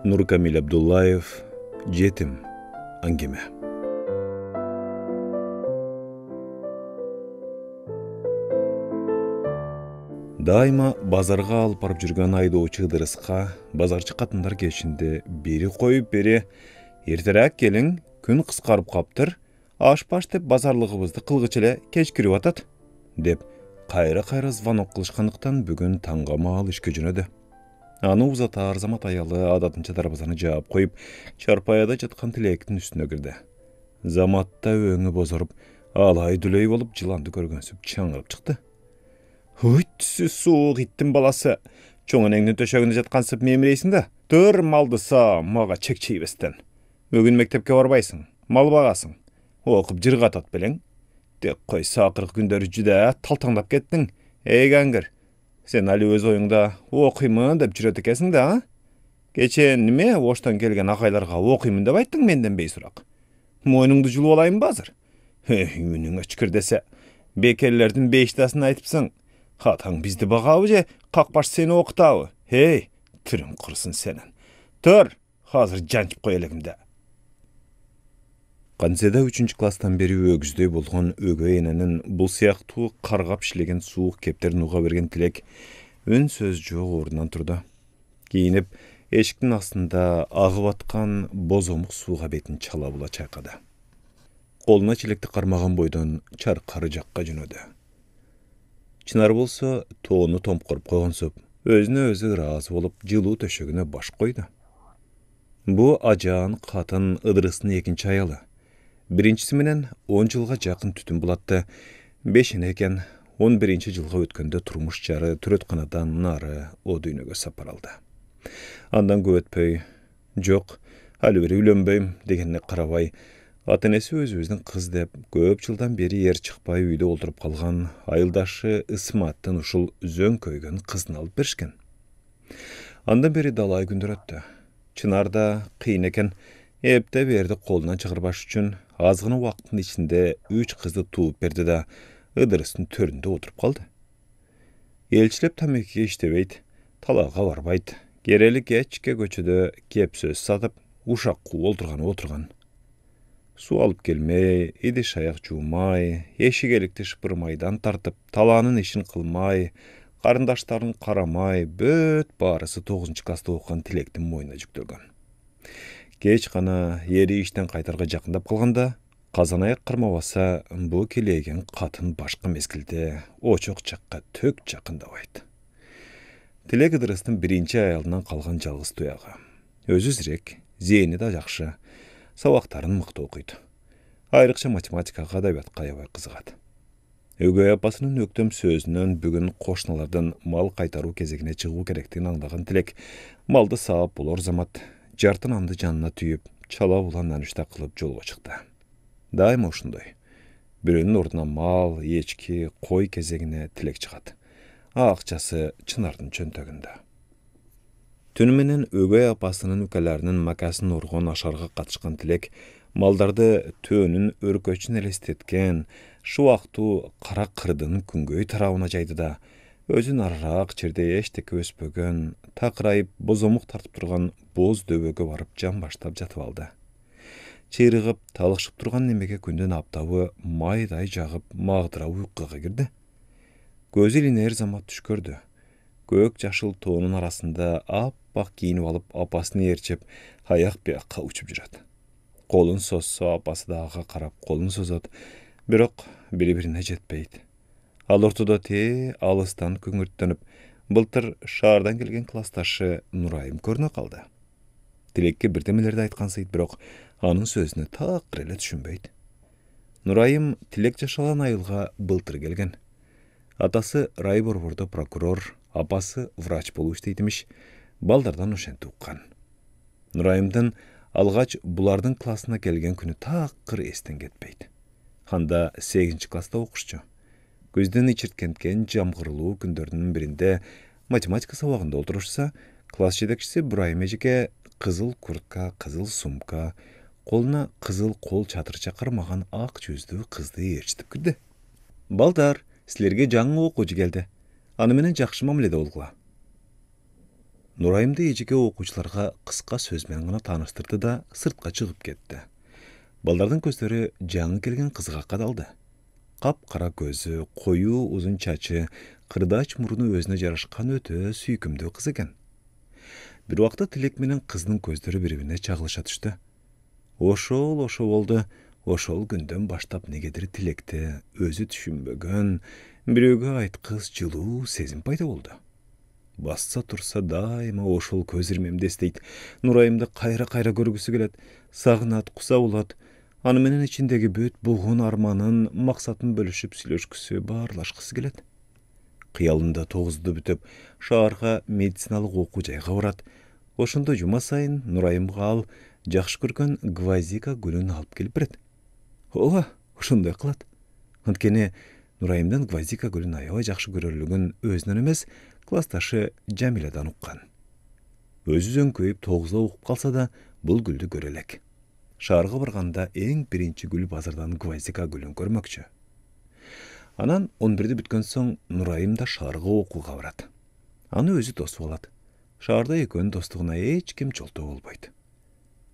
Nurkamil Abdullayev, Жетім әңгіме. Дайма базарға алып барып жүрген айдоочу ыдырысқа базарчы қатындар кешінде бері қойып бері ертерек келің, күн қысқарып қаптыр, аш-паш деп базарлығыбызды қылғычылы кешкіріп атат, деп қайра-қайра звонок қылышқандықтан бүгін таңға мал ішке жөнеді. Аны узатар замат аялы адатынша дарбазаны жауап қойып, чарпаяда жатқан тілектің үстіне кірді. Заматта өңі бозарып, алай-дүлей болып жыланды көргенсіп чаңырып шықты. «Хүйт түсі суық иттің баласы, чоңын әңнің төшегінде жатқансып мемірейсің да, тұр малдыса маға чек-чей бестен. Бүгін мектепке барбайсың, мал бағасың, оқып жырға тат білің. Тек қой сақырық күндері жүдә талтаңдап кеттің, әйгәңгір. Сен әлі өз ойыңда оқимын деп жүрет екесің да, кечен неме оштан келген ағайларға оқимын деп айттың менден бейсұрақ. Мойныңды жұлып алайын базыр. Үйінің өчкір десе, бекерлердің бейштасын айтыпсың. Қатаң бізді бағауы же, қақпаш сені оқытауы. Түрін құрсын сенің. Тұр, қазір жанчып қойылығымда. Қанседа 3 кластан бері өгіздей болған өгей ененің бұл сияқту қарғап шілеген суық кептерін ұға берген тілек өн сөз жоқ орнынан тұрды. Кейініп, ешіктің астында ағып атқан боз омық суға бетін чала бұла чайқады. Қолына челекті қармаған бойдан чарқары жаққа жөнеді. Чынар болса, тоғыны томқырып қойған соп, өзіне өзі разы болып жылу төшегіне баш қойды. Бұ ажан қатын ыдырысын екінші аялы. Біріншісі менен 10 жылға жақын түтін бұлатты, 5 екен 11 жылға өткенде тұрмыш жары түретқанадан нары о дүйнеге сапар алды. Андан көтпей, жоқ, әлі бері үйленбейм дегеніне қарабай, ата-енесі өз-өзінің қыз деп, көп жылдан бері ер шықпай үйде отырып қалған айылдашы Ысматтың ұшыл зөн көйген қызын алып берішкен. Андан бері далай күндер өтті. Чынарда қиын екен, епті берді қолынан шығырбаш үшін азғыны уақыттың ішінде 3 қызды туып берді да, ыдырыстың төрінде отырып қалды. Елшілеп тамекеге іштебейді, талаға барбайды, керелі кечке көчіді кеп сөз сатып, ушақ қу отырған. Су алып келмей, иді шаяқ жумай, ешігелікті шыпырмайдан тартып, таланың ішін қылмай, қарындаштарын қарамай, бөт барысы 9 класста оқыған тілектің мойнына жүктелген. Кеч қана ері іштен қайтарға жақындап қалғанда, қазанаяқ қырмаваса бұл келеген қатын башқа мезгілде очоқ жаққа төк жақындабайды. Тілек ыдырыстың бірінші аялынан қалған жалғыз тұяғы. Өзі зірек, зейіні да жақшы, сабақтарын мықты оқиды. Айрықша математикаға адабиятқа аябай қызығады. Өгей апасының өктем сөзінен бүгін қошналардан мал қайтару кезегіне шығу керектігін аңдаған тілек, малды сауап болар замат, жартын анды жанына түйіп, чала болан нәнішті қылып жолға шықты. Дайым ошындай. Бірінің ордына мал, ечки, қой кезегіне тілек шығады. Ақчасы Чынардың чөнтөгінде. Түніменен өгей апасының үкәләрінің мәкәсін орған ашарға қатышқан тілек, малдарды төнін өркөчін елестеткен, шуақту қара қырдың күнгөй тарауына жайды да, өзін арарақ черде ештекі өспөген, тақырайып бозомық тартып тұрған боз дөбөгі барып жан баштап жатып алды. Чейрігіп, талықшып тұрған немеге күнден аптауы майдай жағып мағдырау ұйқыға кірді. Көзі линер замат түш көрді. Көк жашыл тоның арасында аппақ киініп алып, апасын ерчеп, аяқ бияққа ұчып жүреді. Қолын созса, апасы дағаға қарап қолын созады, бірақ бірі-біріне жетпейді. Ал ортада алыстан күңірттеніп, былтыр шаардан келген класташы Нурайым көріне қалды. Тілекке бірдемелерді айтқан сайт, бірақ аның сөзіне тақыр еле түшінбейді. Нурайым тілек жашалан айылға былтыр келген. Атасы райборборда прокурор, апасы врач болу істейтіміш, балдардан ошен туыққан. Нурайымдың алғач бұлардың классына келген күні тақыр естен кетпейді. Ханда 8 класста оқышчу. Көзден ичірткенткен жамғырылу күндердің бірінде математика сабағында отырышса, класс жетекшісі Бурайым ежеге қызыл куртка, қызыл сумка, қолына қызыл қол чатырча қармаған ақ жүзді қызды ерчітіп кірді. Балдар, сілерге жаңы оқушы келді. Анымен жақшы мамледе олғыла. Нурайымды эжеке окуучуларга кыска сөз менен гана тааныштырды да сыртка чыгып кетти. Балдардын көздөрү жаңы келген кызга кадалды. Кап-кара көзү, коюу узун чачы, кырдач мурну өзүнө жарашкан өтө сүйкүмдүү кыз экен. Бир убакта Тилек менен кыздын көздөрү бири-бирине чагылыша түштү. Ошол болду. Ошол күндөн баштап негедир Тилекте өзү түшүнбөгөн, бирөөгө айткыс жылуу сезим пайда болду. Басса турса дайыма ошол көз ирмемди эстейт. Нурайымды кайра-кайра көргүсү келет, сагынат, куса болот. Аны менен ичиндеги бүт бугун арманын, максатын бөлүшүп сүйлөшкүсү, баарлашкысы келет. Кыялында тогузду бүтүп, шаарга медициналык окуу жайга барат. Ошондо жума сайын Нурайымга ал жакшы көргөн гвоздика гүлүн алып келип берет. Ооба, ошондой кылат. Анткени Нурайымдын гвоздика гүлүн аябай жакшы көрөрлүгүн өзүнөн эмес, классташы Жамиладан уккан. Өзү зөңкөйүп тогузда окуп калса да, бул гүлдү көрө элек. Шаарга барганда эң биринчи гүл базардан гвоздика гүлүн көрмөкчү. Анан 11-ди бүткөн соң Нурайым да шаарга окууга барат. Аны өзү тосуп алат. Шаарда экөөнүн достугуна эч ким жолтоо болбойт.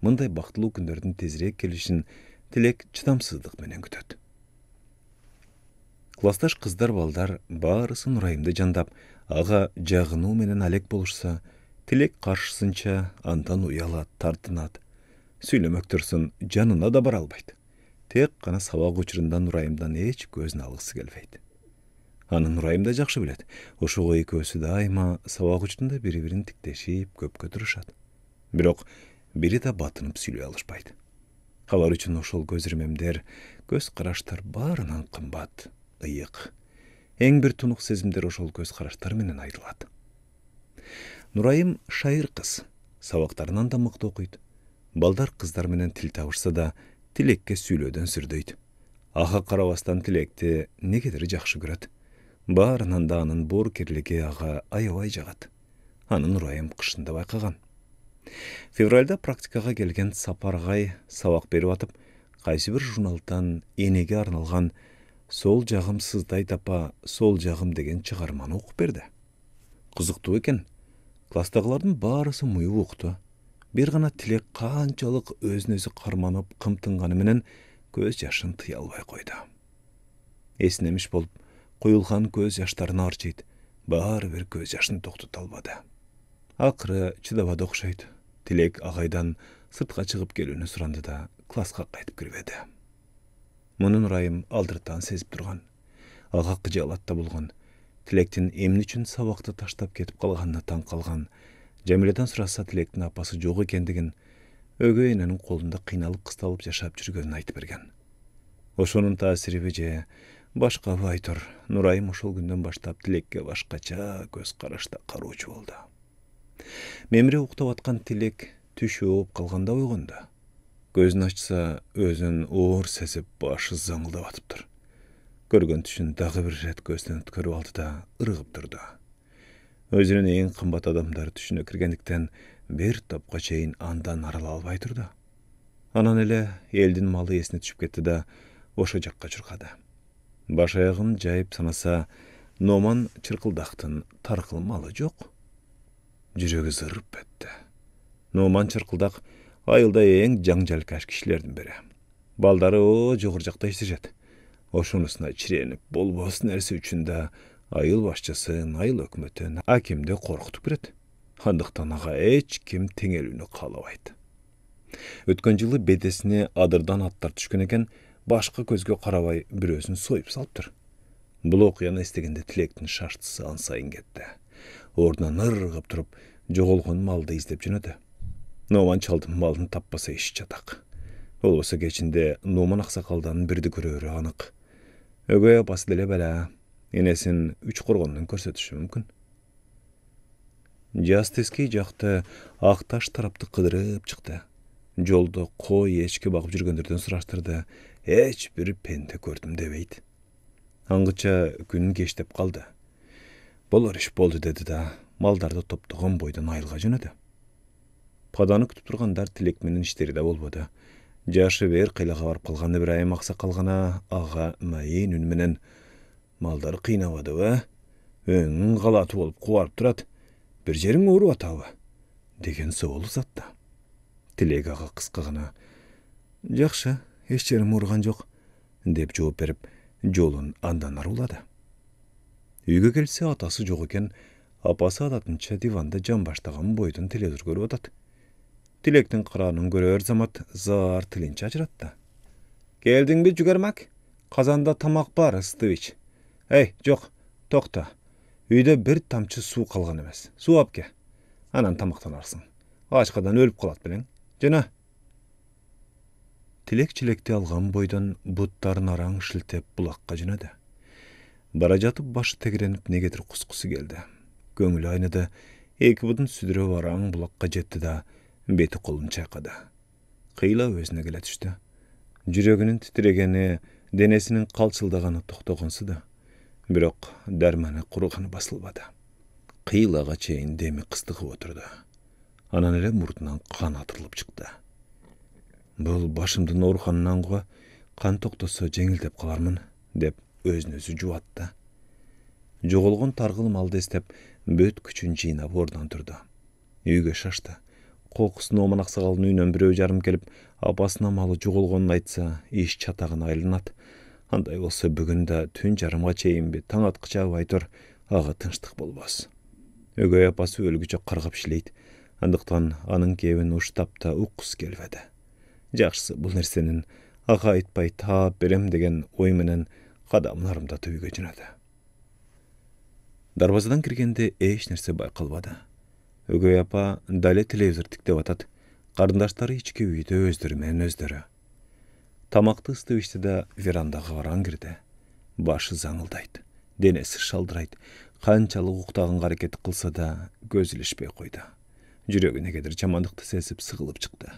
Мындай бактылуу күндөрдүн тезирээк келишин Тилек чыдамсыздык менен күтөт. Классташ кыздар балдар баарысы Нурайымды жандап, ага жагынуу менен алек болушса, Тилек каршысынча андан уялат, тартынат. Сүйлөмөктөрсүн жанына да бара албайт. Тек гана сабак учурунда Нурайымдан эч көзүн алгысы келбейт. Аны Нурайым да жакшы билет. Ошого экөөсү дайыма сабак учурунда бири-бирин тиктешип көпкө турушат. Бирок бири да батынып сүйлөй алышпайт. Алар үчүн ошол көз ирмемдер, көз караштар баарынан кымбат, ыйык. Эң бир тунук сезимдер ошол көз караштар менен айтылат. Нурайым шайыр кыз, сабактарынан да мыкты окуйт. Балдар кыздар менен тил табышса да, Тилекке сүйлөөдөн сүрдөйт. Ага карабастан Тилекти негедир жакшы көрөт. Баарынан да анын боорукерлиги ага аябай жагат. Аны Нурайым кышында байкаган. Февралда практикага келген Сапар агай сабак берип атып, кайсы бир журналдан энеге арналган «Сол жагым сыздайт апа, сол жагым» деген чыгарманы окуп берди. Кызыктуу экен. Класстагылардын баарысы муюп укту. Бир гана Тилек канчалык өзүн өзү карманып, кымтынганы менен көз жашын тыя албай койду. Эсинемиш болуп, куюлган көз жаштарын арчыйт. Баары бир көз жашын токтото албады. Акыры чыдабады окшойт. Тилек агайдан сыртка чыгып келүүнү суранды да класска кайтып кирбеди. Муну Нурайым алдыртан сезип турган. Ага кыжаалатта болгон. Тилектин эмне үчүн сабакты таштап кетип калганына таң калган. Жамиладан сураса Тилектин апасы жок экендигин, өгөй эненин колунда кыйналып кысталып жашап жүргөнүн айтып берген. Ошонун таасириби же башкабы айтор, Нурайым ошол күндөн баштап Тилекке башкача көз карашта кароочу болду. Мемире уктап аткан Тилек түш ооп калганда ойгонду. Көзүн ачса, өзүн оор сезип, башы заңылдап атыптыр. Көргөн түшүн дагы бир ирет көздөн өткөрүп алды да ыргып турду. Өзүнүн эң кымбат адамдары түшүнө киргендиктен бир топко чейин андан арыла албай турду. Анан эле элдин малы эсине түшүп кетти да ошо жакка чуркады. Баш аягын жайып санаса, Номан Чыркылдактын таркыл малы жок. Жүрөгү зырып өттү. Номан Чыркылдак айылда эң жаңжалкаш кишилердин бири. Балдары жогору жакта иштешет. Ошонусуна чиренип болбос нерсе үчүн да айыл башчысын, айыл өкмөтүн, акимди коркутуп кирет. Андыктан ага эч ким теңелүүнү каалабайт. Өткөн жылы бедесине адырдан аттар түшкөн экен, башка көзгө карабай бирөөсүн союп салыптыр. Бул окуяны эстегенде Тилектин шаштысы ан сайын кетти. Ордунан ыргып туруп, жоголгон малды издеп жөнөдү. Номан чалдын малын таппаса иш жатак. Болбосо кечинде Номан аксакалдан бирди көрөөрү анык. Өгөй апасы деле бала, энесин үч коргондон көрсөтүшү мүмкүн. Жаз тескей жакты ак таш тарапты кыдырып чыкты. Жолдо кой, эчки багып жүргөндөрдөн сураштырды. Эч бир пенде көрдүм дебейт. Аңгыча күн кештеп калды. Болор иш болду деди да малдарды топтогон бойдон айылга жөнөдү. Паданы күтүп тургандар Тилек менен иштери да болбоду. Жашы бер кыйлага барып калган Ибрайым аксакал гана ага майын үн менен: «Малдар кыйнабадыбы? Өңүң калаты болуп кубарып турат. Бир жериң ооруп атабы?» деген соол узатты. Тилек ага кыска гана «Жакшы, эч жерим ооруган жок» деп жооп берип, жолун андан ары улады. Үйгө келсе атасы жок экен, апасы адатынча диванда жан баштаган бойдон телевизор көрүп атат. Тилектин караанын көрөр замат заар тилин чачыратты. «Келдиңби жүгөрмак? Казанда тамак бар, ысытып. Эй, жок, токто. Үйдө бир тамчы суу калган эмес. Суу алып ке. Анан тамактанарсың. Ачкадан өлүп калат белең. Жана». Тилек чилекти алган бойдон буттарын араң шилтеп булакка жөнөдү. Бара жатып башы тегеренип негедир кускусу келди. Көңүлү айныды, эки бутун сүдүрөп араң булакка жетти да, бети колун чайкады. Кыйла өзүнө келе түштү. Жүрөгүнүн титирегени, денесинин калчылдаганы токтогонсу да, бирок дарманы курганы басылбады. Кыйлага чейин деми кыстыгып отурду. Анан эле мурдунан кан атырылып чыкты. Бул башымдын ооруканынан го, кан токтосо жеңилдеп калармын, деп өзүн өзү жубатты. Жоголгон таргыл малды эстеп, бөт күчүн жыйнап ордунан турду. Үйгө шашты. Кокусун оман аксагалдын үйүнөн бирөө жарым келип, апасына малы жоголгонун айтса, иш чатагына айланат. Андай болсо бүгүн да түн жарымга чейинби таң аткыча байтор, ага тынчтык болбос. Өгөй апасы өлгүчө каргап иштейт. Андыктан анын кебин уштап да уккусу келбеди. Жакшысы бул нерсенин ага айтпай таап берем деген ой менен кадамын арымдатып үйгө жөнөдү. Дарбазадан киргенде эч нерсе байкалбады. Өгөй апа дале телевизор тиктеп атат. Карындаштары ички үйдө өздөрү менен өздөрү. Тамакты ысытып ичти да верандага караң кирди. Башы заңылдайт, денеси шалдырайт. Канчалык уктаганга аракет кылса да көзү илишпей койду. Жүрөгү негедир жамандыкты сезип сыгылып чыкты.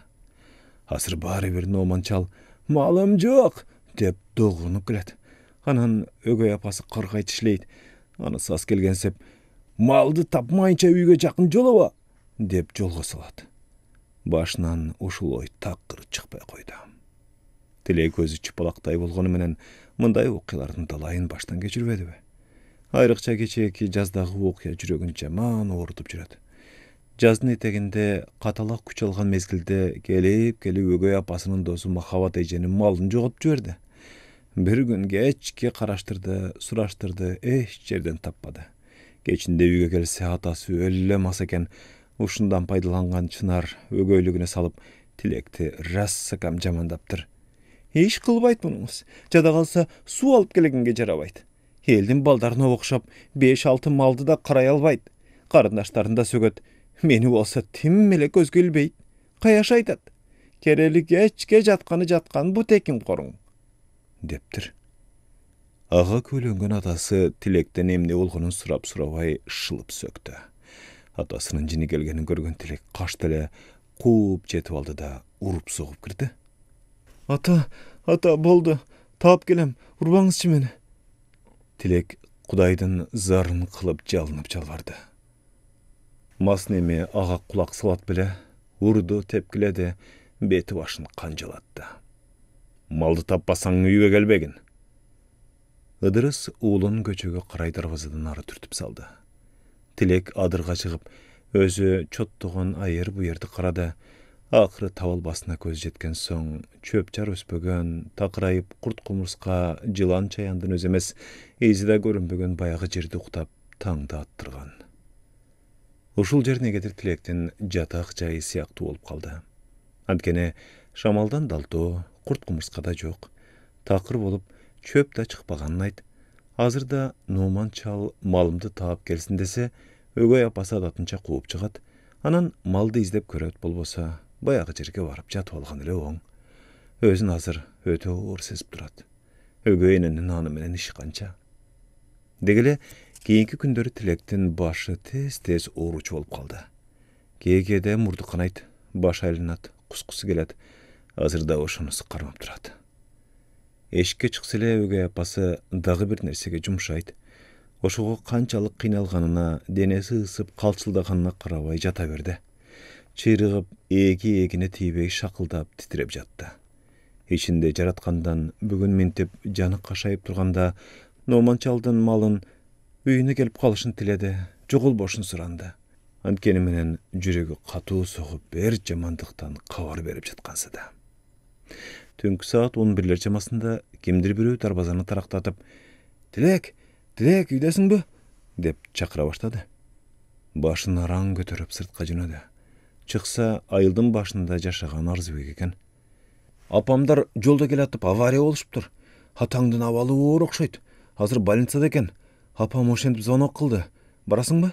Азыр баары бир Номан чал «Малым жок!» деп догунуп келет. Анан өгөй апасы каргайт ишлейт. Анысы аз келгенсеп «Малды тапмайынча үйгө жакын жолоба!» деп жолго салат. Башынан ушул ой такыр чыкпай койду. Тилек өзү чыпалактай болгону менен мындай окуялардын талайын баштан кечирбедиби? Айрыкча кечээки жаздагы окуя жүрөгүн жаман оорутуп жүрөт. Жаздын этегинде каталак күч алган мезгилде келип өгөй апасынын досу Махабат эженин малын жоготуп жиберди. Бир күн кечке караштырды, сураштырды, эч жерден таппады. Кечинде үйгө келсе атасы өлү эле мас экен. Ушундан пайдаланган Чынар өгөйлүгүнө салып, Тилекти рассакам жамандаптыр. Иш кылбайт мунуңуз. Жада калса суу алып келгенге жарабайт. Элдин балдарына окшоп 5-6 малды да карай албайт. Карындаштарын да сөгөт. Мени болса тим эле көзгө илбейт. Каяш айтат. Керели кечке жаткан бу текин коруң, дептир. Ага көйлөнгөн атасы Тилектен эмне болгонун сурабай шылып сөктү. Атасынын жини келгенин көргөн Тилек кашты эле кууп жетип алды да уруп согуп кирди. Ата болду. Таап келем. Урбаңызчы мени. Тилек Кудайдын зарын кылып жалынып жалбарды. Мас неме ага кулак салат беле, урду тепкиледи, бети башын канжалатты. Малды таппасаң үйгө келбегин. Ыдырыс уулун көчөгө карай дарбазадан ары түртүп салды. Тилек адырга чыгып, өзү чоттогон айыр бу жерди карады. Акыры табылбасына көз жеткен соң, чөп жар өспөгөн, такырайып курт кумурска, жылан чаяндын өзү эмес, изиде көрүнбөгөн баягы жерди уктап, таңды аттырган. Ушул жер негедир Тилектин жатак жайы сыяктуу болуп калды. Анткени шамалдан далтоо, курт кумурска да жок. Такыр болуп, чөп да чыкпаганын айт. Азыр да Номан чал малымды таап келсин десе, өгөй апасы адатынча кууп чыгат. Анан малды издеп көрөт болбосо, баягы жерге барып жатып алган эле оң. Өзүн азыр өтө оор сезип турат. Өгөй эненин аны менен иши канча. Дегеле кийинки күндөрү Тилектин башы тез ооручу болуп калды. Кээде мурду канайт, баш айланат, кускусу келет. Азыр да ошонусу кармап турат. Эшикке чыкса эле өгөй апасы дагы бир нерсеге жумшайт. Ошого канчалык кыйналганына, денеси ысып калчылдаганына карабай жата берди. Чыйрыгып, эгине тийбей шакылдап титиреп жатты. Ичинде жараткандан бүгүн минтип жаны кашайып турганда, Номан чалдын малын үйүнө келип калышын тиледи, жоголбошун суранды. Анткени менен жүрөгү катуу согуп, бир жамандыктан кабар берип жаткансы да. Түнкү саат 11 чамасында кимдир бирөө дарбазаны тарактатып, Тилек, үйдөсүңбү? Деп чакыра баштады. Башын араң көтөрүп сыртка жөнөдү. Чыкса, айылдын башында жашаган Арзыбек экен. Апамдар жолдо келатып авария болушуптур. Атаңдын абалы оор окшойт. Азыр больницада экен. Апам ошентип звонок кылды. Барасыңбы?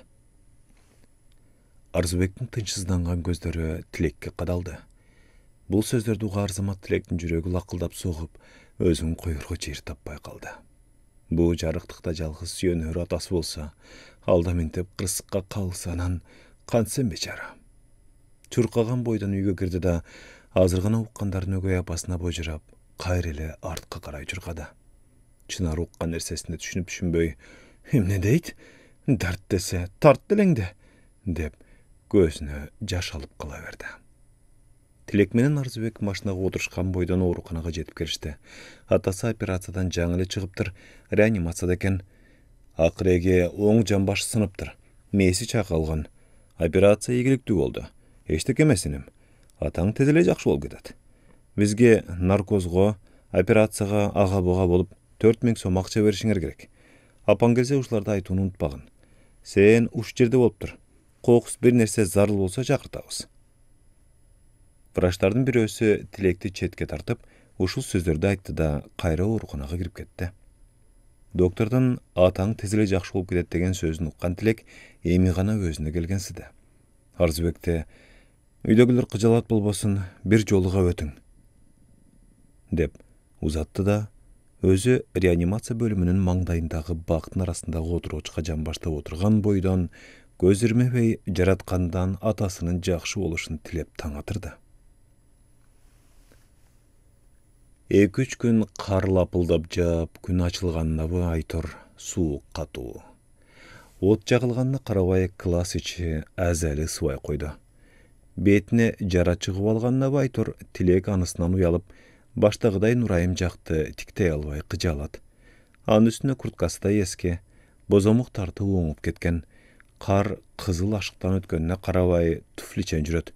Арзыбектин тынчсызданган көздөрү Тилекке кадалды. Бул сөздөрдү угаар замат Тилектин жүрөгү лакылдап согуп, өзүн коюрго жер таппай калды. Бул жарыктыкта жалгыз сүйөнөр атасы болсо, алда ментип кырсыкка калса анан кантсем бечара. Чуркаган бойдон үйгө кирди да, азыр гана уккандарын өгөй апасына божурап, кайра эле артка карай чуркады. Чынар уккан нерсесине түшүнүп-түшүнбөй, эмне дейт? Дарт десе, тарт делеңде, деп көзүнө жаш алып кала берди. Тилек менен Арзыбек машинага отурушкан бойдон ооруканага жетип келишти. Атасы операциядан жаңы эле чыгыптыр, реанимацияда экен. Акыреге оң жамбашы сыныптыр. Мээси чайкалган. Операция ийгиликтүү болду. Эчтеке эмес инем. Атаң тез эле жакшы болуп кетет. Бизге наркозго, операцияга ага-буга болуп 4000 сом акча беришиңер керек. Апаң келсе ушуларды айтууну унутпагын. Сен уш жерде болуптур. Кокус бир нерсе зарыл болсо чакыртабыз. Врачтардын бирөөсү Тилекти четке тартып, ушул сөздөрдү айтты да кайра ооруканага кирип кетти. Доктордун атаң тез эле жакшы болуп кетет деген сөзүн уккан Тилек эми гана өзүнө келгенсиди. Арзыбекте үйдөгүлөр кыжалат болбосун, бир жолуга өтүң, деп узатты да, өзү реанимация бөлүмүнүн маңдайындагы бактын арасындагы отуруучка жамбаштап отурган бойдон көз ирмебей жараткандан атасынын жакшы болушун тилеп таң атырды. 2-3 күн кар лапылдап жаап, күн ачылганынабы айтор суук катуу. От жагылганына карабай класс ичи азалы ысыбай койду. Бетине жара чыгып алганынабы айтор Тилек анысынан уялып, баштагыдай Нурайым жакты тиктей албай кыжалат. Анын үстүнө курткасы да эски, бозомук тарты оңуп кеткен. Кар кызыл ашыктан өткөнүнө карабай туфличен жүрөт.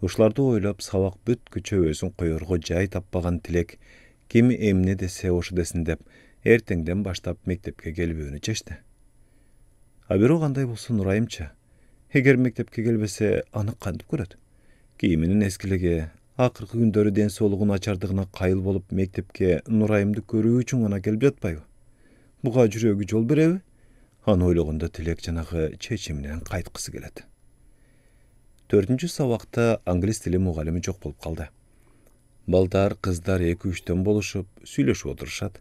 Ушуларды ойлоп сабак бүткүчө өзүн коерго жай таппаган Тилек, ким эмне десе ошо десин деп, эртеңден баштап мектепке келбөөнү чечти. А бирок кандай болсо Нурайымчы? Эгер мектепке келбесе, аны кантип көрөт? Кийиминин эскилиги, акыркы күндөрү ден соолугунун начардыгына кайыл болуп мектепке Нурайымды көрүү үчүн гана келип жатпайбы? Буга жүрөгү жол береби? Аны ойлогондо Тилек жанагы чечиминен кайткысы келет. 4-чү сабакта англис тили мугалими жок болуп калды. Балдар, кыздар 2-3төн болушуп, сүйлөшүп отурушат.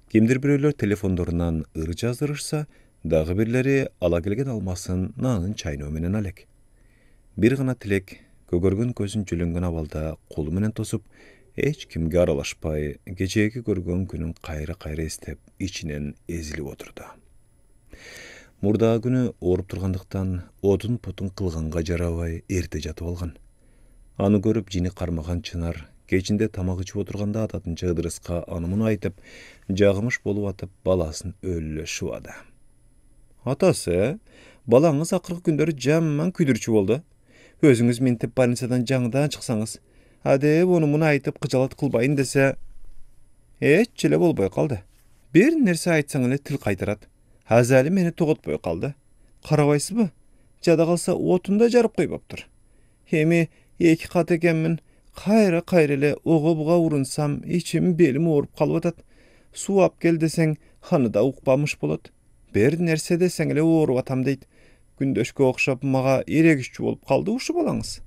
Кимдир бирөөлөр телефондорунан ыр жаздырышса, дагы бирлери ала келген алмасын наанын чайноо менен алек. Бир гана Тилек көгөргөн көзүн жүлөнгөн абалда колу менен тосуп, эч кимге аралашпай, кечээки көргөн күнүн кайра эстеп, ичинен эзилип отурду. Мурдагы күнү ооруп тургандыктан отун потун кылганга жарабай эрте жатып алган. Аны көрүп жини кармаган Чынар кечинде тамак ичип отурганда ататынча Ыдырыска аны-муну айтып, жагымыш болуп атып баласын өлүлө шубады. Атасы, балаңыз акыркы күндөрү жаман күйдүрчү болду. Өзүңүз ментип больницадан жаңыдан чыксаңыз, адеп ону-муну айтып кыжалат кылбайын десе, эч эле болбой калды. Бир нерсе айтсаң эле тил кайтарат. Азалы мени тоготпой калды. Карабайсызбы? Жада калса отун да жарып койбоптур. Эми 2 кат экенмин, кайра эле ого-буга урунсам, ичим белим ооруп калып атат. Суу ап кел десең, аны да укпамыш болот. Бир нерсе десең эле ооруп атам дейт. Күндөшкө окшоп мага эрегишчү болуп калды ушу балаңыз.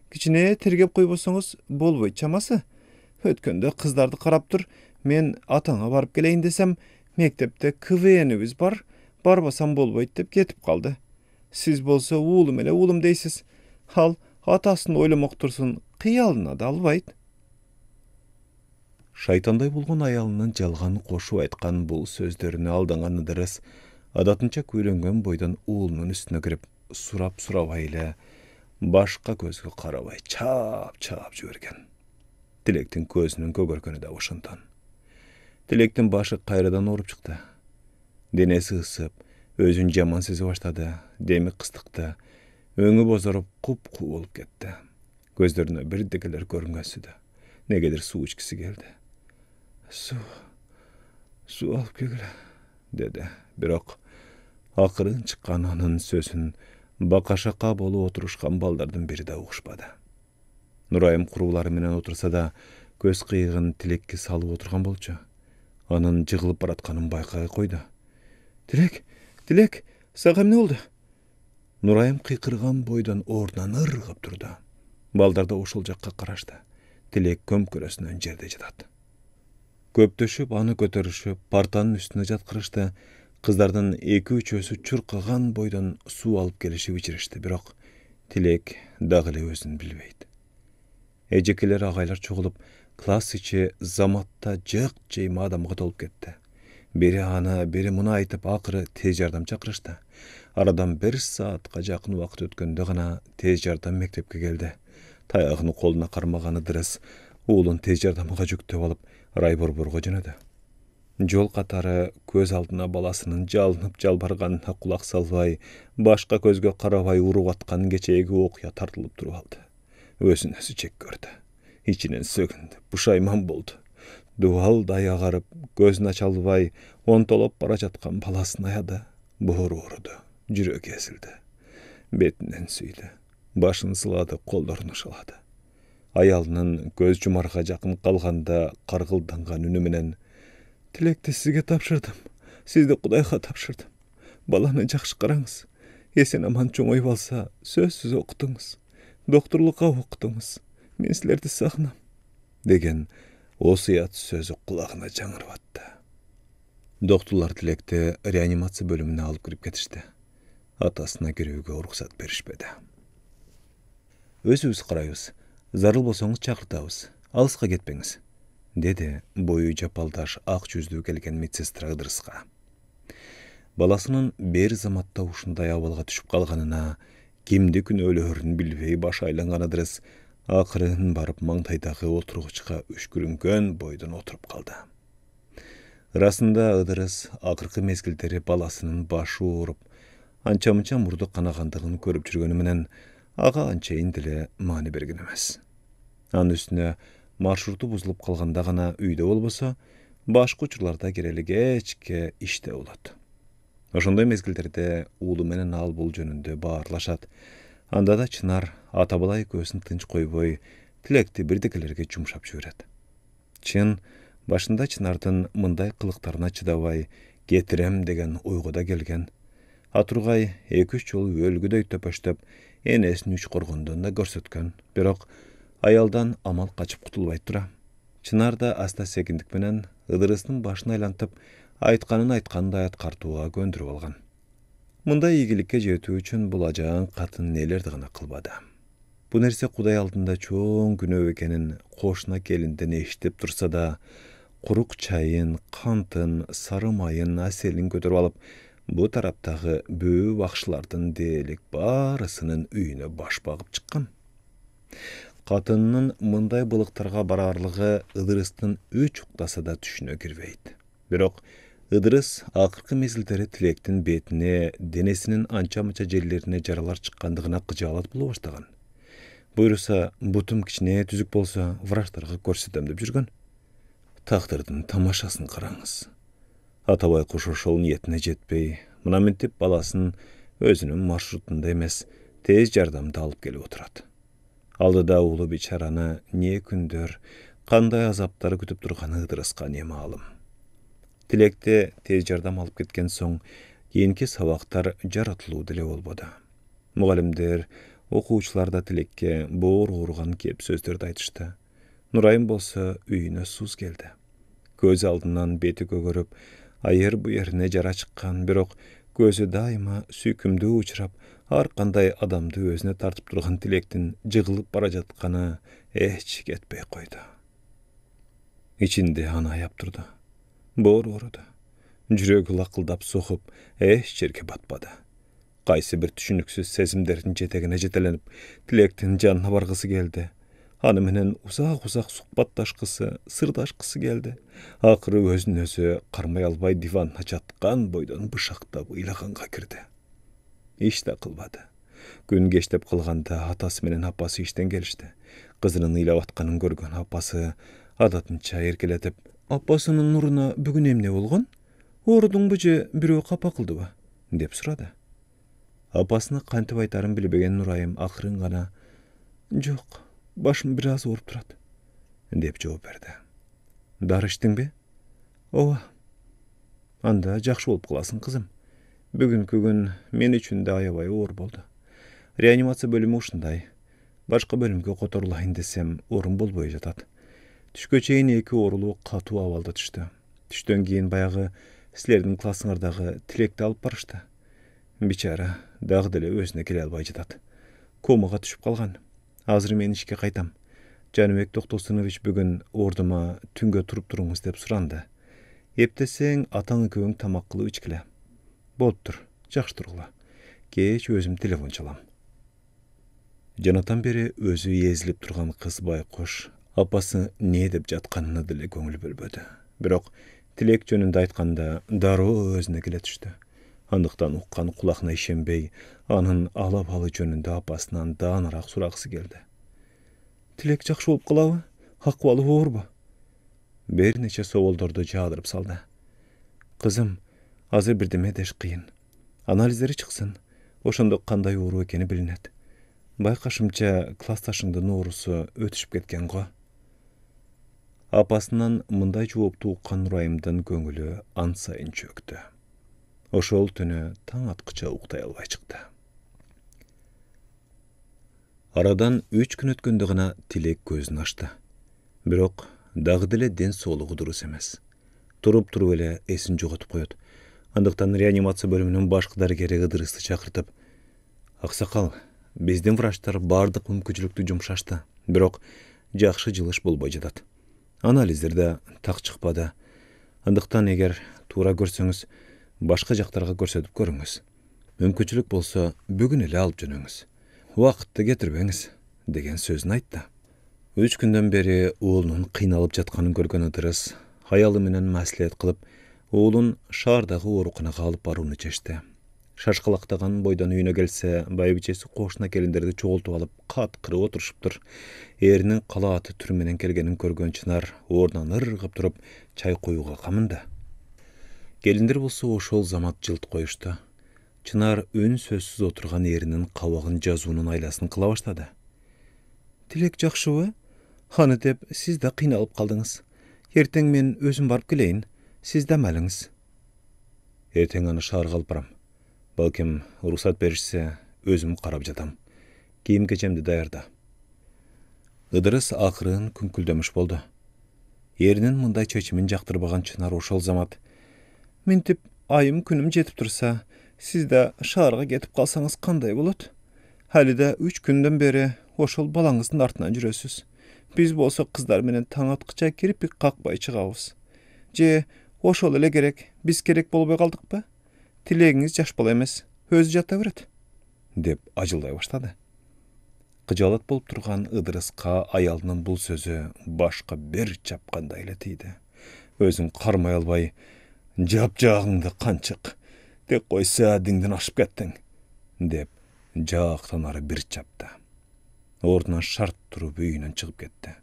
Кичине тергеп койбосоңуз болбойт чамасы. Өткөндө кыздарды карап тур, мен атаңа барып келейин десем, мектепте КВН'ибиз бар, барбасам болбойт деп кетип калды. Сиз болсо уулум эле уулум дейсиз. Ал атасын ойломок турсун, кыялына да албайт. Шайтандай болгон аялынын жалган кошуп айткан бул сөздөрүнө алданган Ыдырыс адатынча күйлөнгөн бойдон уулунун үстүнө кирип, сурабай эле башка көзгө карабай чаап жиберген. Тилектин көзүнүн көгөргөнү да ошондон. Тилектин башы кайрадан ооруп чыкты. Денеси ысып, өзүн жаман сезе баштады. Деми кыстыкты. Öňü bozaryp kup-kup bolup ketdi. Gözlerine birdekeler görünmesidi. Negedir su içkisi geldi. Su alıp kelgile, dedi. Biroq akırın çıkkan anın sözün bakaşaka bolup oturuşkan baldardan biri de uğuşpady. Nurayym kuruwlary menen otursa da göz kıyığın Tilekke salıp oturgan bolçu. Anın jygylyp baratkanyn baykay koydu. Tilek, saga ne oldu? Nurayym kıykırgan boydan ordan ırgıp durdu. Baldar da oşul jakka karaşdy. Tilek kömköresinden jerde jatat. Köptöşüp anı kötörüşüp partanın üstüne jatkırıştı. Kızlardan 2-3 çurkagan boydan su alıp gelişip içirişti. Biroq Tilek dagyle özün bilbeydi. Ejekiler agaylar çoğulup klas içi zamatta jyk jeyma adamga tolup ketdi. Biri ana, biri muna aytıp akırı tez yardam çakırıştı. Aradan 1 saatga jakyn wagt ötkende gana tez yardam mektepke geldi. Tayagyny koluna karmagan Ydyrys oğlun tez yardamga jükdep alıp Rayborborga jönödü. Jol katary göz aldyna balasının jalanyp jalbarganyna kulak salbay, başka közge karabay urup atkan geçegi okya tartılıp turup aldı. Özün özü çek gördü. İçinen sögündü, puşayman boldu. Dual daya garıp, gözüne çalbay, ontolop bara jatkan balasını ayadı. Buhur uğrudu, jüregi ezildi. Betinden süydü. Başını sıladı, kollarını şaladı. Ayalının göz jumarga jakyn kalganda kargıldangan үнü menen "Tilekti sizge tapşırdım. Sizdi Kudayga tapşırdım. Balany jakşı karaňyz. Esen aman çoňoýup alsa sözsüz okutuňyz. Doktorlukka okutuňyz. Men sizlerdi sagnam" degen osiyat sözü kulagyna jaňyryp atdy. Doktorlar Tilekti reanimasiýa bölümine alıp girip ketişdi. Atasyna girүүgө уруксат berişmedi. Özübüz karaýbys. Zarıl bolsaňyz çakyrtabys. Alsyga getmeňiz, dedi boyu japaldaş ak yüzlü kelgen medsestra Ydyrysga. Balasının bir zamatta uşunday abalga düşüp kalganyna, kimdi gün ölörün bilbey baş aylangan Ydyrys akırın barıp maňtaýdagy oturguçka üçkürüngen boydan oturup kaldı. Rasında Ydyrys akırkı mezgilleri balasının başı uğurup, ança-munça murdu kanagandygyny görüp jürgeni menen aga ançaýyn dile mani bergen emes. Anın üstüne marşrutu buzulup kalganda gana üýde bolbosa, başka uçurlarda gereli geçke işte olat. Oşondoy mezgilderde uulu menen al bul jönünde baarlaşat. Anda da Çınar atabalay gözün tınç koyboy, Tilekti birdekelerge jumşap jüret. Çın başında Çınardın mınday kılıklarına çıdabay, getirem degen uyguda gelgen. Aturgay 2-3 jol ölgüдөй töpöştöp, enesini 3 korgundunda görsetken, biroq ayaldan amal kaçıp kutulbay tura. Çınar da asta sekindik menen Ydyrysdyn başyna aylantyp, aytkanyn aytkanday atkartууга göndürüp algan. Mınday iyigilikке jetүү üçin bulajağın katın nelerdi gana kılbada. Bu nerse Kuday aldında çoğun günö ekenin koşuna gelinden eşitip tursa da, kuruk çayın, kantın, sarı mayın, aselin götürüp alıp, bu taraptagı böğü vakşılardın delik barısının üyüne baş bağıp çıkkan. Katınının mınday bılıktarga bararlığı Ydyrysdyn 3 uktası da düşüne girveydi. Biroq Ydyrys akırkı mezgilleri Tilektin betine, denesinin ança-munça jellerine jaralar çıkkandygyna kıjalat bulup başlagan. Buyursa, butum kiçine tüzük bolsa, vraçlarga görsetem dep jürgen. Takdırdın tamaşasyn karaňyz. Atabay koşuşol niyetine jetpey, mına mintip balasın özünün marşrutunda emes, tez jardamda alıp gelip oturat. Aldıda uğlu biçarany ne kündür, kanday azaptary kütüp durgany Ydyrysga ne malum. Tilekte tez jardam alıp ketken soň, keyinki sabaktar jaratylуу dile bolbody. Mugalimler, okuwçylar da Tilekke boğur uğurgan kep sözlerdi aytışdy. Nurayym bolsa üýüne suz geldi. Göz aldından beti gögörüp, ayır bu yerine jara çykkan, biroq gözü daima süýkümde uçurap, har kanday adamdy özüne tartıp durgan Tilektin jygylyp bara jatkany hiç ketpey koydu. İçinde ana yaptırdı. Boğur uğrudu. Jüregi lakyldap sokup, hiç jerge batpady. Qaysı bir düşünüksüz sezimlerin jetegine jetelenip, Tilektin janına bargysy geldi. Hanı menen uzak suhbatdaşkysy, sırdaşkysy geldi. Akırı özün özü karmay albay divanına jatkan boydan bışaktap ıylaganga kirdi. İş de kılmadı. Gün geçtep kılganda atası menen apası işten gelişti. Kızının ыйлап atkanын görgön apası adatınça erkeletip, "Apasının nuruna bugün emne bolgon? Orudun bıcı birөө kapa kıldı ba?" dep surады. Apasına kantip aytарын bilbegen Nurayım akırın gana, "Jok, başım biraz orup turat" dep жооп berdi. "Dары içtin be?" "Owa." "Anda jakşı bolup kalasın kızım. Bugünkü gün men üçün de ayabay оор boldu. Reanimasiya bölümü uşunday. Başka bölümge kotorulayın desem orun bolboy jatat. Түшкө чейин эки оорулуу катуу абалда түштү. Түштөн кийин баягы силердин классыңардагы Тилекти алып барышты. Бичара дагы деле өзүнө келе албай жатат. Комага түшүп калган. Азыр мен ишке кайтам. Жаныбек Токтосунович бүгүн ордума түнгө туруп туруңуз деп суранды. Эптесең атаң экөөң тамак кылып ичкиле. Болуптур, жакшы тургула. Кеч өзүм телефон чалам. Жанатан бери өзү езилип турган кыз байкуш апасы не деп жатканына деле көңүл бөлбөдү. Бирок Тилек жөнүндө айтканда дароо өзүнө келе түштү. Андыктан уккан кулакына ишенбей, анын алабалы жөнүндө апасынан дааныраак сурагысы келди. "Тилек жакшы болуп калабы? Акыбалы оорбу?" Бир нече соолдорду жаадырып салды. "Кызым, азыр бирдеме деш кыйын. Анализдери чыксын. Ошондо кандай оору экени билинет. Байкашымча классташыңдын оорусу өтүшүп кеткен го." Апасынан мындай жоопту уккан Нурайымдын көңүлү ан сайын чөктү. Ошол түнү таң аткыча уктай албай чыкты. Арадан 3 күн өткөндө гана Тилек көзүн ачты. Бирок дагы деле ден соолугу дурус эмес. Туруп эле эсин жоготуп коет. Андыктан реанимация бөлүмүнүн башкы дарыгери Ыдырысты чакыртып, "Аксакал, биздин врачтар бардык мүмкүнчүлүктү жумшашты. Бирок жакшы жылыш болбой жатат. Анализдерде так чыкпады. Андыктан эгер туура көрсөңүз, башка жактарга көрсөтүп көрүңүз. Мүмкүнчүлүк болсо бүгүн эле алып жөнөңүз. Убакытты кетирбеңиз" деген сөзүн айтты. 3 күндөн бери уулунун кыйналып жатканын көргөн Ыдырыс аялы менен маслихат кылып, уулун шаардагы ооруканага алып барууну чечти. Шашкалактаган бойдон үйүнө келсе, байбичеси кошуна келиндерди чогултуп алып каткырып отурушуптур. Эринин калааты түрү менен келгенин көргөн Чынар ордунан ыргып туруп чай коюуга камынды. Келиндер болсо ошол замат жылт коюшту. Чынар үн сөзсүз отурган эринин кабагын жазуунун айласын кыла баштады. "Тилек жакшыбы? Аны деп сиз да кыйналып калдыңыз. Эртең мен өзүм барып келейин. Сиз дем алыңыз." "Эртең аны шаарга алып барам. Балким уруксат беришсе, өзүм карап жатам. Кийим кечемди даярда." Ыдырыс акырын күңкүлдөмүш болду. Эринин мындай чечимин жактырбаган Чынар ошол замат, "Мынтип айым күнүм жетип турса, сиз да шаарга кетип калсаңыз кандай болот? Али да 3 күндөн бери ошол балаңыздын артынан жүрөсүз. Биз болсо кыздар менен таң аткыча кирпик какпай чыгабыз. Же ошол эле керек, биз керек болбой калдыкпы? Тилегиңиз жаш бала эмес, өзү жата берет" деп ажылдай баштады. Кыжаалат болуп турган Ыдырыска аялынын бул сөзү башка бир чапкандай эле тийди. Өзүн кармай албай, "Жап-жаагыңды канчык, тек койсо диңден ашып кеттиң" деп жаактан ары бир чапты. Ордунан шарт туруп үйүнөн чыгып кетти.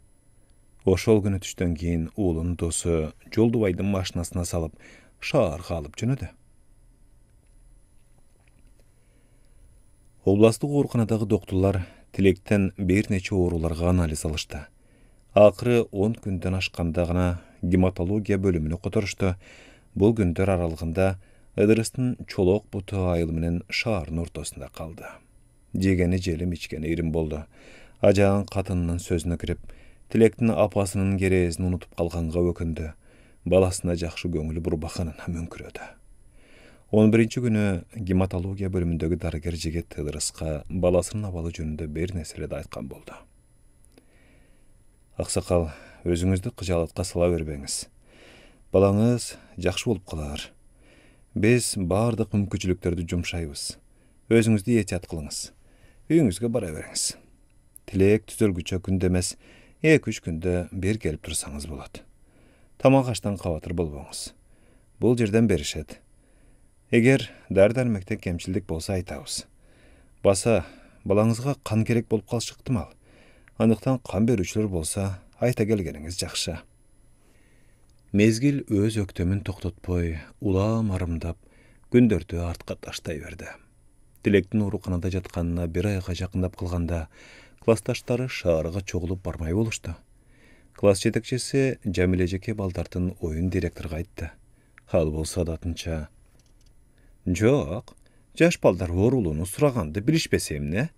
Ошол күнү түштөн кийин уулунун досу Жолдубайдын машинасына салып шаарга алып жөнөдү. Областык ооруканадагы доктурлар Тилектен бир нече ооруларга анализ алышты. Акыры 10 күндөн ашканда гана гематология бөлүмүнө которушту. Бул күндөр аралыгында Ыдырыстын чолок буту айыл менен шаардын ортосунда калды. Жегени желим, ичкени ирим болду. Ажаган катынынын сөзүнө кирип, Тилектин апасынын керезин унутуп калганга өкүндү. Баласына жакшы көңүл бурбаганына мөңкүрөдү. 11 күнү гематология бөлүмүндөгү дарыгер жигит Ыдырыска баласынын абалы жөнүндө бир нерселерди айткан болду. "Аксакал, өзүңүздү кыжаалатка сала бербеңиз. Балаңыз жакшы болуп калар. Биз баардык мүмкүнчүлүктөрдү жумшайбыз. Өзүңүздү этият кылыңыз. Үйүңүзгө бара бериңиз. Тилек түзөлгүчө күндө эмес, 2-3 күндө бир келип турсаңыз болот. Тамак аштан кабатыр болбоңуз. Бул жерден беришет. Эгер дары-дармектен кемчилдик болсо айтабыз. Баса, балаңызға қан керек болып қалшы ықтымал. Андықтан қан берушілер болса, айта келгеніңіз жақшы. Мезгіл өз өктемін тоқтатпай, улам арымдап, күндерді артқа таштай берді. Тилектің ауруханада жатқанына бір айға жақындап қылғанда, классташтары шаарыға чоғылып бармай болышты. Класс жетекшесі Жәмиле жеке балдардың ойын директорға айтты. Хал болса датынша: «Жоқ, жаш балдар орулуну сұрағанды білішпесем не?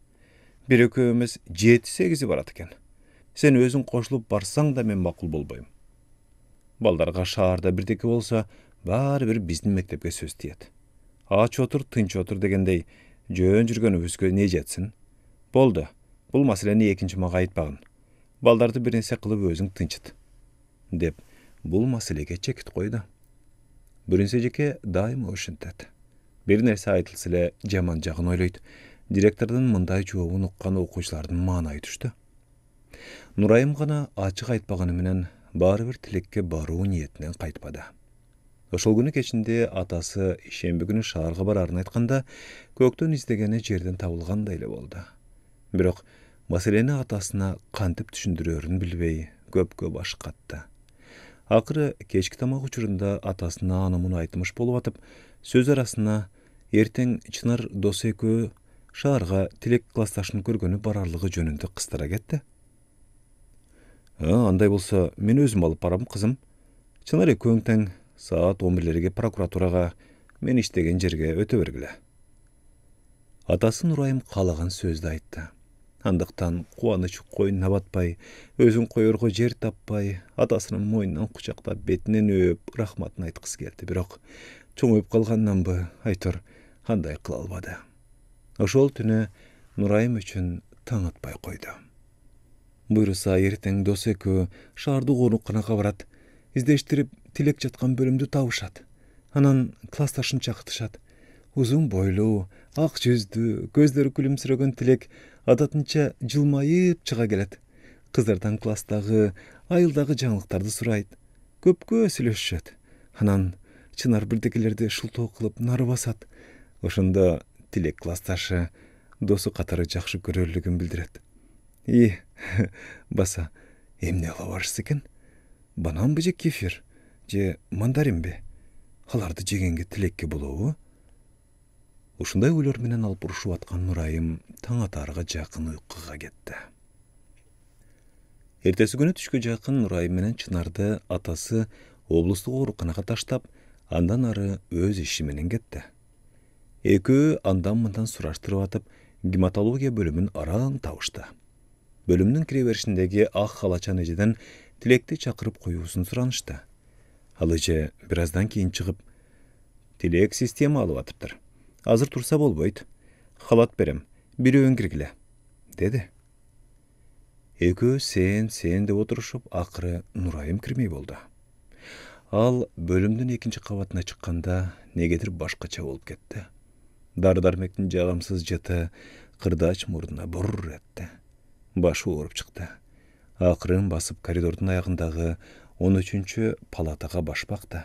Бір өкөміз 7-8 барат екен. Сен өзің қошылып барсаң да мен мақұл болбайым. Балдарға шаарда бірдекі болса, бары бір біздің мектепке сөз тиет. Ач отыр, тынч отыр дегендей, жөн жүрген өбізге не жетсін? Болды, бұл мәселені екінші маға айтпағын. Балдарды бір нәрсе қылып өзің тынчыт», деп бұл мәселеге чекит қойды. Бірінші жеке дайым өшінтеді. Bir нәрсе айтылсылы жаман жағын ойлайды. Директордың мындай жоуын ұққан оқушылардың маңайы түшті. Нұрайым ғана ачық айтпағаны менен бары бір тілекке бару ниетінен қайтпады. Ошол күні кечинде атасы шембі күні шаарга барарын айтқанда, көктөн издегені жерден табылғандай эле болды. Бирок маселени атасына кантип түшүндүрөрүн билбей көпкө баш катты. Акыры кечки тамак учурунда атасына анымын айтымыш болуп атып, сөз арасына ертең Чынар досы экөө шаарга Тилек классташын көргөнү барарлыгы жөнүндө кыстыра кетти. Андай болса, мен өзім алып барам, қызым. Чынар экөөң тең саат 11-лерге прокуратурага мен иштеген жерге өтө бергиле. Атасы Нурайым каалаган сөздү айтты. Андыктан кубаныч койнуна батпай, өзүн коерго жер таппай, атасынын мойнунан кучактап, бетинен өп, рахматын айткысы келди. Бирок чоңоюп калганданбы, айтор, андай кыла албады. Ошол түнү Нурайым үчүн таң атпай койду. Буйруса эртең дос экөө шаардык ооруканага барат. Издештирип Тилек жаткан бөлүмдү табышат. Анан классташын чакыртышат. Узун бойлуу, ак жүздүү, көздөрү күлүмсүрөгөн Тилек адатынча жылмайып чыга келет. Кыздардан класстагы, айылдагы жаңылыктарды сурайт. Көпкө сүйлөшүшөт. Анан Чынар бирдекелерди шултоо кылып нары басат. Ошондо Тилек классташы досу катары жакшы көрөрлүгүн билдирет. Баса, эмне ала барышсы экен? Бананбы же кефир? Же мандаринби? Аларды жегенге Тилекке болобу? Ушундай ойлор менен алып урушуп аткан Нурайым таң атарга жакын уйкуга кетти. Эртеси күнү түшкө жакын Нурайым менен Чынарды атасы облустук ооруканага таштап, андан ары өз иши менен кетти. Экөө андан-мындан сураштырып атып, гематология бөлүмүн араң табышты. Бөлүмнүн кире беришиндеги ак халачан эжеден Тилекти чакырып коюусун суранышты. Ал эже бир аздан кийин чыгып: «Тилек система алып атыптыр. Азыр турса болбойт. Халат берем, бирөөң киргиле», деди. Экөө сен деп отурушуп, акыры Нурайым кирмей болду. Ал бөлүмдүн экинчи кабатына чыкканда негедир башкача болуп кетти. Дары-дармектин жагымсыз жыты кырдач мурдуна бур этти. Башы ооруп чыкты. Акырын басып коридордун аягындагы 13-чү палатага баш бакты.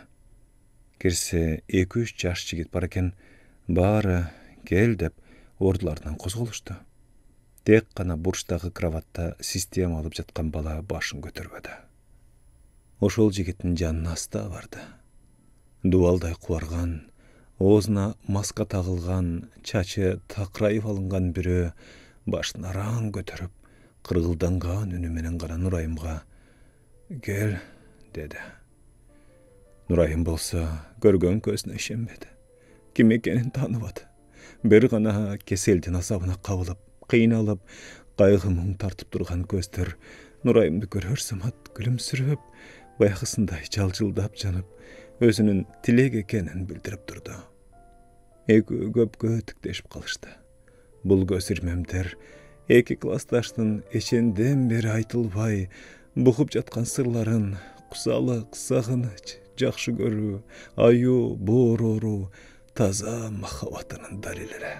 Кирсе 2-3 жаш жигит бар экен. Баары кел деп ордуларынан козголушту. Тек гана бурчтагы кроватта система алып жаткан бала башын көтөрбөдү. Ошол жигиттин жанына аста барды. Дубалдай кубарган, оозуна маска тагылган, чачы такырайып алынган бирөө башын араң көтөрүп, кыргылданган үнү менен гана Нурайымга «Кел», деди. Нурайым болсо көргөн көзүнө ишенбеди. Ким экенин тааныбады. Бир гана кеселдин азабына кабылып, кыйналып, кайгы мұң тартып турган көздөр Нурайымды көрөр самат күлүмсүрөп, баягысындай жалжылдап жанып, өзүнүн Тилек экенин билдирип турду. Экөө көпкө тиктешип калышты. Бул көз ирмемдер эки классташтын эченден бери айтылбай бугуп жаткан сырларын, кусалык, сагыныч, жакшы көрүү, аюу, боорору, таза махаббатынын далилери.